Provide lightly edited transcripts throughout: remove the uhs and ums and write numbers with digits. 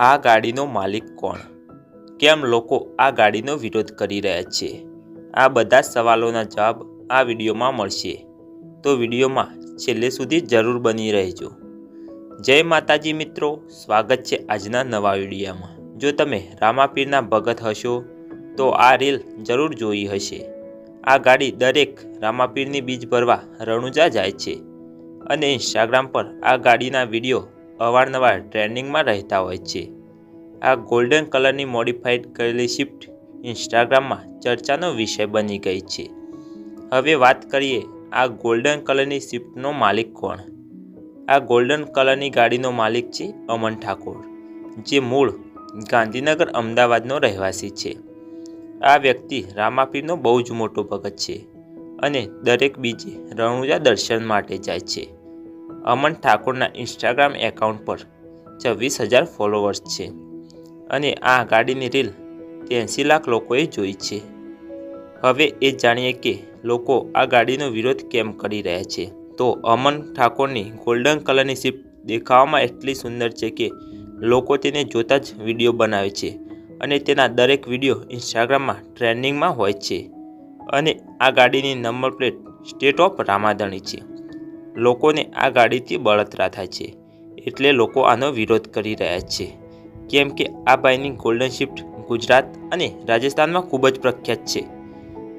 આ ગાડીનો માલિક કોણ? કેમ લોકો આ ગાડીનો વિરોધ કરી રહ્યા છે? આ બધા સવાલોના જવાબ આ વિડીયોમાં મળશે, તો વિડીયોમાં છેલ્લે સુધી જરૂર બની રહેજો। જય માતાજી મિત્રો, સ્વાગત છે આજના નવા વિડીયોમાં। જો તમે રામાપીરના ભગત હશો તો આ રીલ જરૂર જોઈ હશે। આ ગાડી દરેક રામાપીરની બીજ ભરવા રણુજા જાય છે અને ઇન્સ્ટાગ્રામ પર આ ગાડીના વિડીયો અવારનવાર ટ્રેન્ડિંગમાં રહેતા હોય છે। આ ગોલ્ડન કલરની મોડિફાઈડ કરેલી સ્વિફ્ટ ઇન્સ્ટાગ્રામમાં ચર્ચાનો વિષય બની ગઈ છે। હવે વાત કરીએ આ ગોલ્ડન કલરની સ્વિફ્ટનો માલિક કોણ? આ ગોલ્ડન કલરની ગાડીનો માલિક છે અમન ઠાકોર, જે મૂળ ગાંધીનગર અમદાવાદનો રહેવાસી છે। આ વ્યક્તિ રામાપીરનો બહુ જ મોટો ભગત છે અને દરેક બીજે રણુજા દર્શન માટે જાય છે। અમન ઠાકોરના ઇન્સ્ટાગ્રામ એકાઉન્ટ પર 26,000 ફોલોવર્સ છે અને આ ગાડીની રીલ 83 લાખ લોકોએ જોઈ છે। હવે એ જાણીએ કે લોકો આ ગાડીનો વિરોધ કેમ કરી રહ્યા છે। તો અમન ઠાકોરની ગોલ્ડન કલરની સ્વિફ્ટ દેખાવામાં એટલી સુંદર છે કે લોકો તેને જોતા જ વિડીયો બનાવે છે અને તેના દરેક વિડીયો ઇન્સ્ટાગ્રામમાં ટ્રેન્ડિંગમાં હોય છે અને આ ગાડીની number plate state of Ramadhani છે। લોકોને આ ગાડીથી બળતરા થાય છે એટલે લોકો આનો વિરોધ કરી રહ્યા છે, કેમ કે આ ભાઈની ગોલ્ડન સ્વિફ્ટ ગુજરાત અને રાજસ્થાનમાં ખૂબ જ પ્રખ્યાત છે।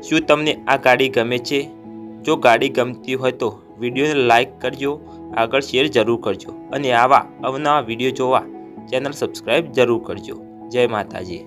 શું તમને આ ગાડી ગમે છે? જો ગાડી ગમતી હોય તો વિડીયોને લાઇક કરજો, આગળ શેર જરૂર કરજો અને આવા અવનવા વિડીયો જોવા ચેનલ સબસ્ક્રાઈબ જરૂર કરજો। જય માતાજી।